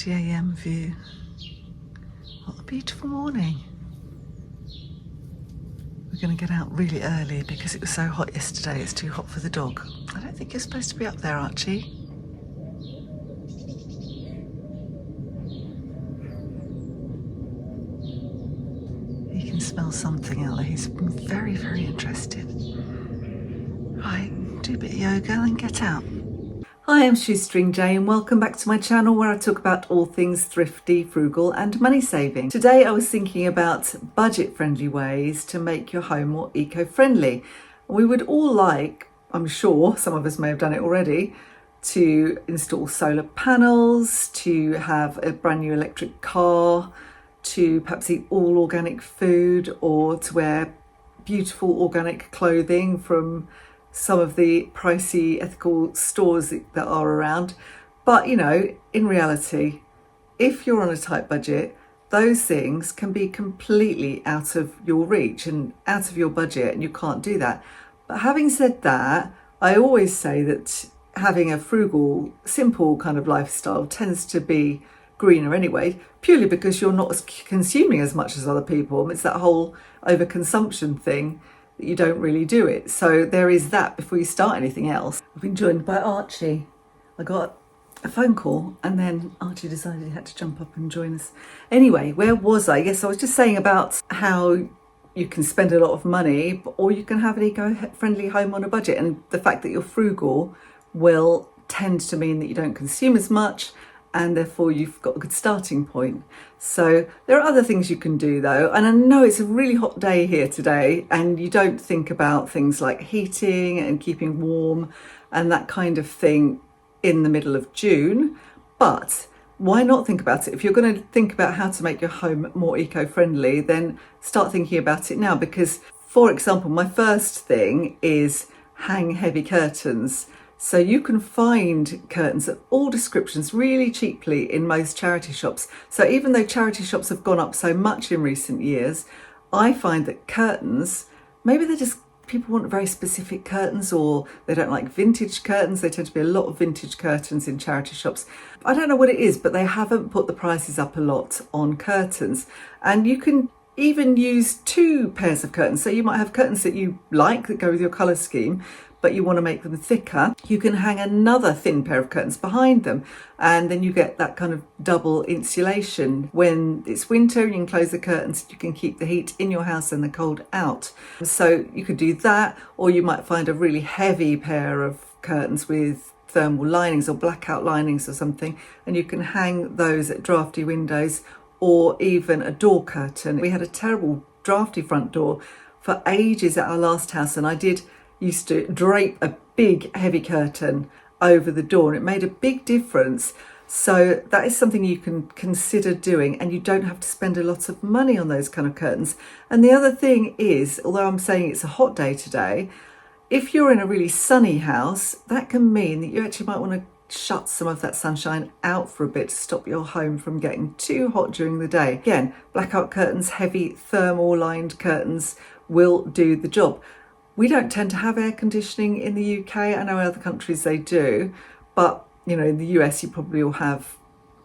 6:30 a.m. view. What a beautiful morning. We're going to get out really early because it was so hot yesterday. It's too hot for the dog. I don't think you're supposed to be up there, Archie. He can smell something out there. He's very, very interested. Right, do a bit of yoga and get out. Hi, I'm Shoestring Jay and welcome back to my channel where I talk about all things thrifty, frugal and money saving. Today I was thinking about budget-friendly ways to make your home more eco-friendly. We would all like, I'm sure some of us may have done it already, to install solar panels, to have a brand new electric car, to perhaps eat all organic food, or to wear beautiful organic clothing from some of the pricey ethical stores that are around. But you know, in reality, if you're on a tight budget, those things can be completely out of your reach and out of your budget, and you can't do that. But having said that, I always say that having a frugal, simple kind of lifestyle tends to be greener anyway, purely because you're not consuming as much as other people. It's that whole overconsumption thing that you don't really do it. So there is that before you start anything else. I've been joined by Archie. I got a phone call and then Archie decided he had to jump up and join us. Anyway, where was I? Yes, I was just saying about how you can spend a lot of money, or you can have an eco-friendly home on a budget, and the fact that you're frugal will tend to mean that you don't consume as much, and therefore you've got a good starting point. So there are other things you can do though, and I know it's a really hot day here today and you don't think about things like heating and keeping warm and that kind of thing in the middle of June, but why not think about it? If you're going to think about how to make your home more eco-friendly, then start thinking about it now, because for example, my first thing is hang heavy curtains. So you can find curtains of all descriptions really cheaply in most charity shops. So even though charity shops have gone up so much in recent years, I find that curtains, maybe they're just, people want very specific curtains, or they don't like vintage curtains. There tend to be a lot of vintage curtains in charity shops. I don't know what it is, but they haven't put the prices up a lot on curtains. And you can even use two pairs of curtains. So you might have curtains that you like that go with your colour scheme, but you want to make them thicker. You can hang another thin pair of curtains behind them, and then you get that kind of double insulation. When it's winter, you can close the curtains, you can keep the heat in your house and the cold out. So you could do that, or you might find a really heavy pair of curtains with thermal linings or blackout linings or something, and you can hang those at drafty windows, or even a door curtain. We had a terrible drafty front door for ages at our last house, and I used to drape a big heavy curtain over the door, and it made a big difference. So that is something you can consider doing, and you don't have to spend a lot of money on those kind of curtains. And the other thing is, although I'm saying it's a hot day today, if you're in a really sunny house, that can mean that you actually might want to shut some of that sunshine out for a bit to stop your home from getting too hot during the day. Again, blackout curtains, heavy thermal lined curtains will do the job. We don't tend to have air conditioning in the UK. I know in other countries they do, but you know, in the US you probably will have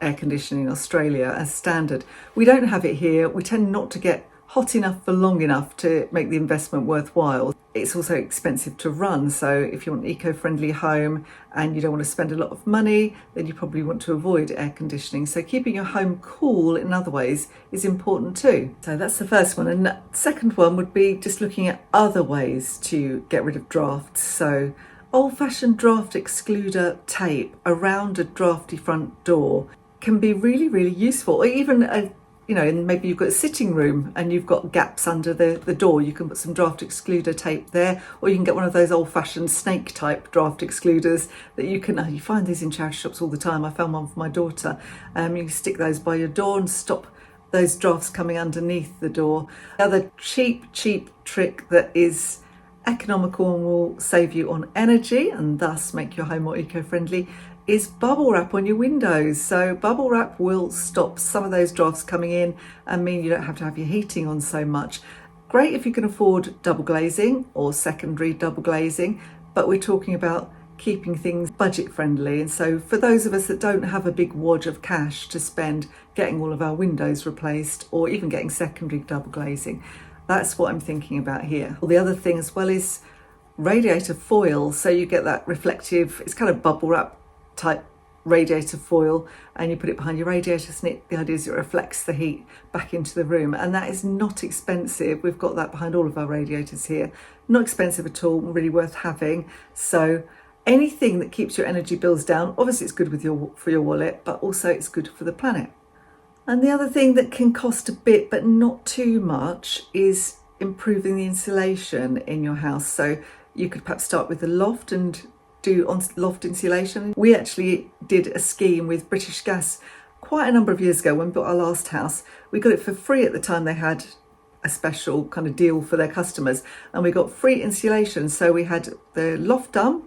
air conditioning, in Australia as standard. We don't have it here. We tend not to get hot enough for long enough to make the investment worthwhile. It's also expensive to run, so if you want an eco-friendly home and you don't want to spend a lot of money, then you probably want to avoid air conditioning. So keeping your home cool in other ways is important too. So that's the first one. And the second one would be just looking at other ways to get rid of drafts. So old-fashioned draft excluder tape around a drafty front door can be really, really useful. Or even and maybe you've got a sitting room and you've got gaps under the door, you can put some draft excluder tape there, or you can get one of those old-fashioned snake type draft excluders that you find these in charity shops all the time. I found one for my daughter. You can stick those by your door and stop those drafts coming underneath the door. The other cheap trick that is economical and will save you on energy and thus make your home more eco-friendly is bubble wrap on your windows. So bubble wrap will stop some of those drafts coming in and mean you don't have to have your heating on so much. Great if you can afford double glazing or secondary double glazing, but we're talking about keeping things budget friendly. And so for those of us that don't have a big wad of cash to spend getting all of our windows replaced or even getting secondary double glazing, that's what I'm thinking about here. Well, the other thing as well is radiator foil. So you get that reflective, it's kind of bubble wrap type radiator foil, and you put it behind your radiators, and the idea is it reflects the heat back into the room, and that is not expensive. We've got that behind all of our radiators here. Not expensive at all, really worth having. So anything that keeps your energy bills down, obviously it's good for your wallet, but also it's good for the planet. And the other thing that can cost a bit but not too much is improving the insulation in your house. So you could perhaps start with the loft and do on loft insulation. We actually did a scheme with British Gas quite a number of years ago when we built our last house. We got it for free at the time. They had a special kind of deal for their customers, and we got free insulation. So we had the loft done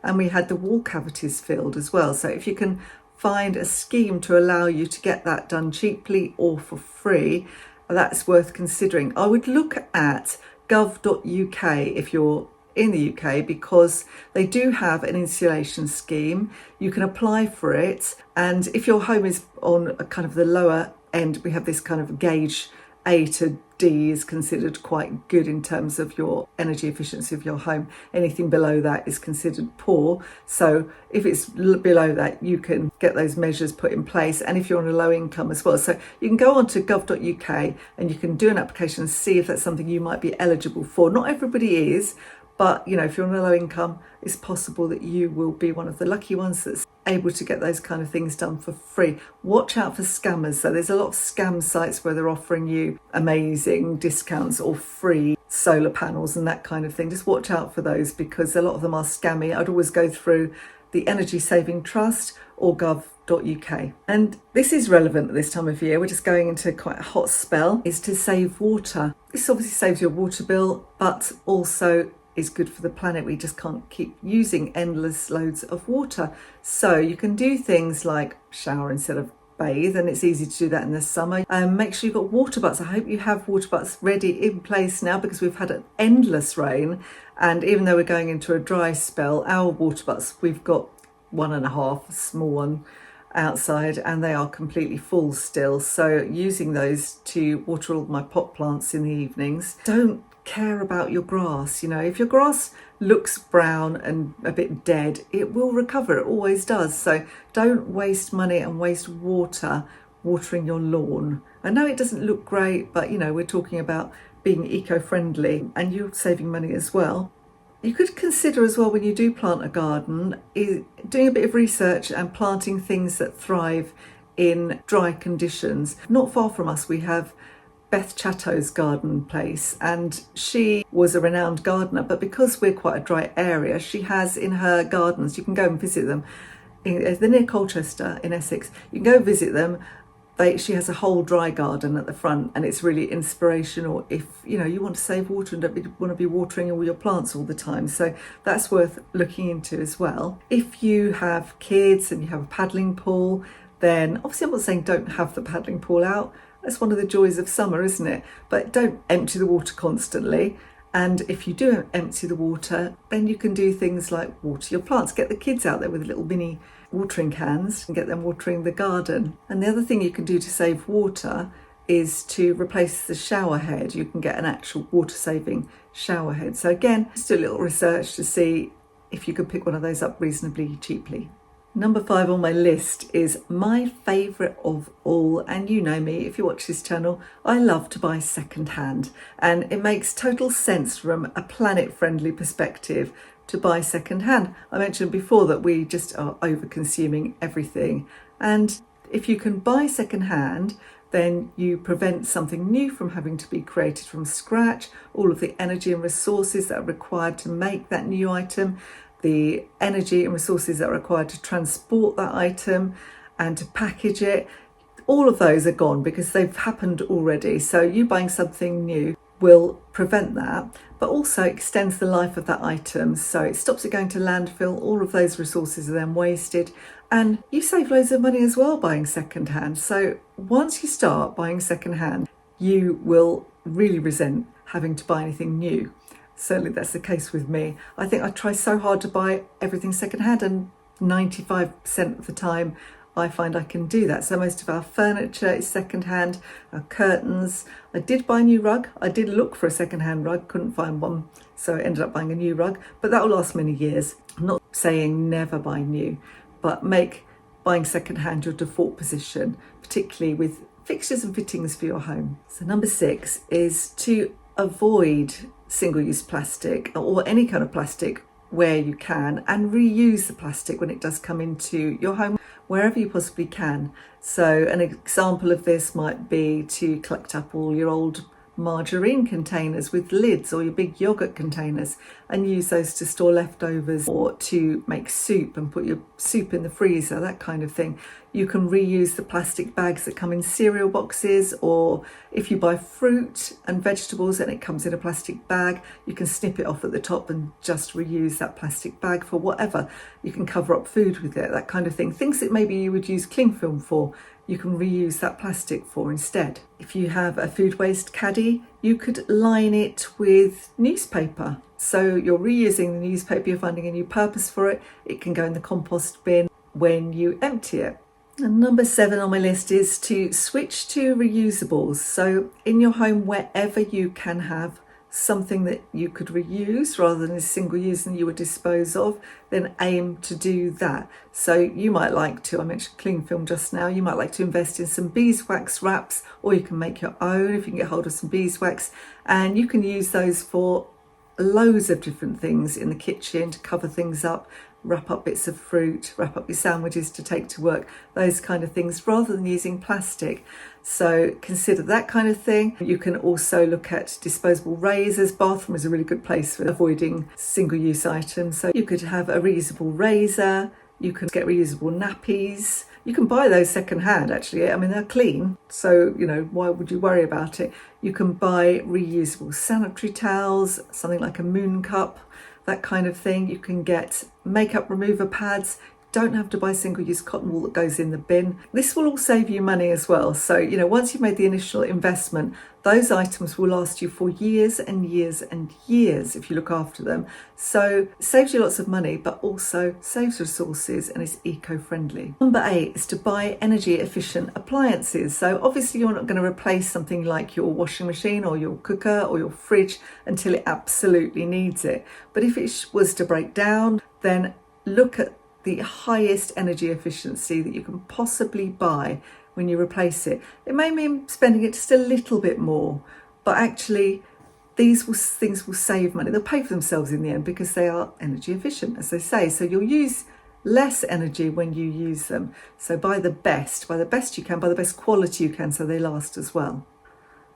and we had the wall cavities filled as well. So if you can find a scheme to allow you to get that done cheaply or for free, that's worth considering. I would look at gov.uk if you're in the UK, because they do have an insulation scheme. You can apply for it, and if your home is on a kind of the lower end, we have this kind of gauge. A to D is considered quite good in terms of your energy efficiency of your home. Anything below that is considered poor. So if it's below that, you can get those measures put in place. And if you're on a low income as well. So you can go on to gov.uk and you can do an application and see if that's something you might be eligible for. Not everybody is, but if you're on a low income, it's possible that you will be one of the lucky ones that's able to get those kind of things done for free. Watch out for scammers. So there's a lot of scam sites where they're offering you amazing discounts or free solar panels and that kind of thing. Just watch out for those, because a lot of them are scammy. I'd always go through the Energy Saving Trust or gov.uk. And this is relevant at this time of year. We're just going into quite a hot spell, is to save water. This obviously saves your water bill, but also is good for the planet. We just can't keep using endless loads of water. So you can do things like shower instead of bathe, and it's easy to do that in the summer. Make sure you've got water butts. I hope you have water butts ready in place now, because we've had an endless rain, and even though we're going into a dry spell, our water butts, we've got 1.5, a small one outside, and they are completely full still. So using those to water all my pot plants in the evenings. Don't care about your grass. If your grass looks brown and a bit dead, it will recover. It always does. So don't waste money and waste water watering your lawn. I know it doesn't look great, but we're talking about being eco-friendly, and you're saving money as well. You could consider as well, when you do plant a garden, is doing a bit of research and planting things that thrive in dry conditions. Not far from us, we have Beth Chatto's garden place, and she was a renowned gardener, but because we're quite a dry area, she has in her gardens, you can go and visit them, they're near Colchester in Essex, you can go visit them. She has a whole dry garden at the front, and it's really inspirational if you want to save water and don't want to be watering all your plants all the time. So that's worth looking into as well. If you have kids and you have a paddling pool, then obviously I'm not saying don't have the paddling pool out. That's one of the joys of summer, isn't it? But don't empty the water constantly. And if you do empty the water, then you can do things like water your plants. Get the kids out there with little mini watering cans and get them watering the garden. And the other thing you can do to save water is to replace the shower head. You can get an actual water saving shower head. So again, just do a little research to see if you can pick one of those up reasonably cheaply. Number 5 on my list is my favourite of all, and you know me, if you watch this channel, I love to buy secondhand, and it makes total sense from a planet-friendly perspective to buy secondhand. I mentioned before that we just are over-consuming everything, and if you can buy secondhand, then you prevent something new from having to be created from scratch, all of the energy and resources that are required to make that new item, the energy and resources that are required to transport that item and to package it, all of those are gone because they've happened already. So you buying something new will prevent that, but also extends the life of that item. So it stops it going to landfill. All of those resources are then wasted, and you save loads of money as well buying secondhand. So once you start buying secondhand, you will really resent having to buy anything new. Certainly that's the case with me. I think I try so hard to buy everything secondhand, and 95% of the time I find I can do that. So most of our furniture is secondhand, our curtains. I did buy a new rug. I did look for a secondhand rug, couldn't find one, so I ended up buying a new rug, but that will last many years. I'm not saying never buy new, but make buying secondhand your default position, particularly with fixtures and fittings for your home. So number 6 is to avoid single-use plastic or any kind of plastic where you can, and reuse the plastic when it does come into your home wherever you possibly can. So an example of this might be to collect up all your old margarine containers with lids, or your big yogurt containers, and use those to store leftovers, or to make soup and put your soup in the freezer, that kind of thing. You can reuse the plastic bags that come in cereal boxes, or if you buy fruit and vegetables and it comes in a plastic bag, you can snip it off at the top and just reuse that plastic bag for whatever. You can cover up food with it, that kind of thing. Things that maybe you would use cling film for, you can reuse that plastic for instead. If you have a food waste caddy, you could line it with newspaper. So you're reusing the newspaper, you're finding a new purpose for it. It can go in the compost bin when you empty it. And number 7 on my list is to switch to reusables. So in your home, wherever you can have something that you could reuse rather than a single use and you would dispose of, then aim to do that. So you might like to, I mentioned cling film just now, you might like to invest in some beeswax wraps, or you can make your own if you can get hold of some beeswax, and you can use those for loads of different things in the kitchen to cover things up, wrap up bits of fruit, wrap up your sandwiches to take to work, those kind of things, rather than using plastic. So consider that kind of thing. You can also look at disposable razors. Bathroom is a really good place for avoiding single-use items. So you could have a reusable razor, you could get reusable nappies. You can buy those second-hand, actually. I mean, they're clean, so, why would you worry about it? You can buy reusable sanitary towels, something like a moon cup, that kind of thing. You can get makeup remover pads. Don't have to buy single-use cotton wool that goes in the bin. This will all save you money as well. So, once you've made the initial investment, those items will last you for years and years and years if you look after them. So it saves you lots of money, but also saves resources and is eco-friendly. Number 8 is to buy energy efficient appliances. So obviously you're not going to replace something like your washing machine or your cooker or your fridge until it absolutely needs it. But if it was to break down, then look at the highest energy efficiency that you can possibly buy when you replace it. It may mean spending it just a little bit more, but actually things will save money. They'll pay for themselves in the end because they are energy efficient, as they say. So you'll use less energy when you use them. So buy the best you can, buy the best quality you can, so they last as well.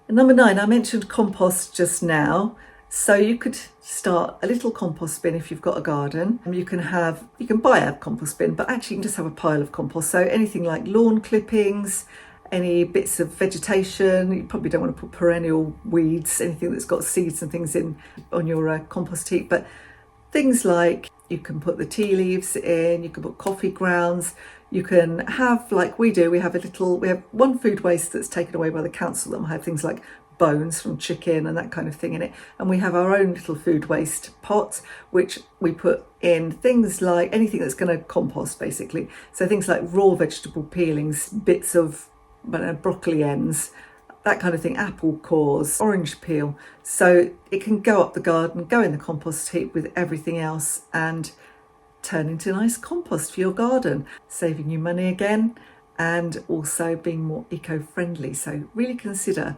And number 9, I mentioned compost just now. So you could start a little compost bin if you've got a garden. You can buy a compost bin, but actually you can just have a pile of compost. So anything like lawn clippings, any bits of vegetation, you probably don't want to put perennial weeds, anything that's got seeds and things in on your compost heap, but things like you can put the tea leaves in, you can put coffee grounds, you can have, like we do, we have one food waste that's taken away by the council that will have things like bones from chicken and that kind of thing in it, and we have our own little food waste pot which we put in things like anything that's going to compost basically. So things like raw vegetable peelings, bits of broccoli ends, that kind of thing, apple cores, orange peel. So it can go up the garden, go in the compost heap with everything else and turn into nice compost for your garden, saving you money again and also being more eco-friendly. So really consider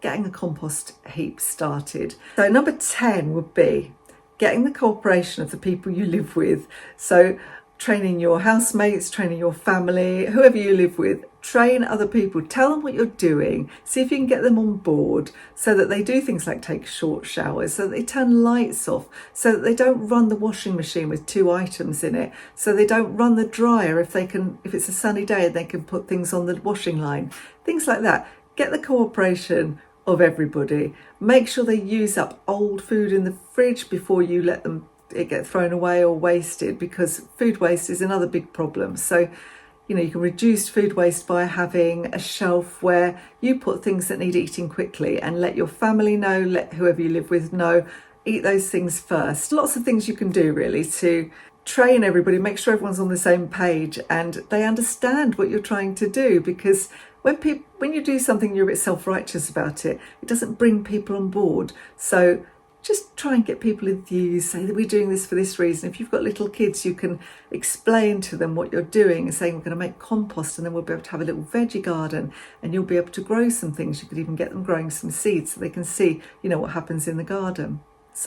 getting a compost heap started. So number 10 would be getting the cooperation of the people you live with. So training your housemates, training your family, whoever you live with, train other people, tell them what you're doing, see if you can get them on board so that they do things like take short showers, so that they turn lights off, so that they don't run the washing machine with 2 items in it, so they don't run the dryer if it's a sunny day and they can put things on the washing line, things like that. Get the cooperation of everybody. Make sure they use up old food in the fridge before you let it get thrown away or wasted, because food waste is another big problem. So you can reduce food waste by having a shelf where you put things that need eating quickly and let your family know, let whoever you live with know eat those things first. Lots of things you can do really to train everybody, make sure everyone's on the same page and they understand what you're trying to do, because when you do something you're a bit self-righteous about it, it doesn't bring people on board. So just try and get people enthused, say that we're doing this for this reason. If you've got little kids, you can explain to them what you're doing and saying we're going to make compost and then we'll be able to have a little veggie garden and you'll be able to grow some things. You could even get them growing some seeds so they can see, what happens in the garden.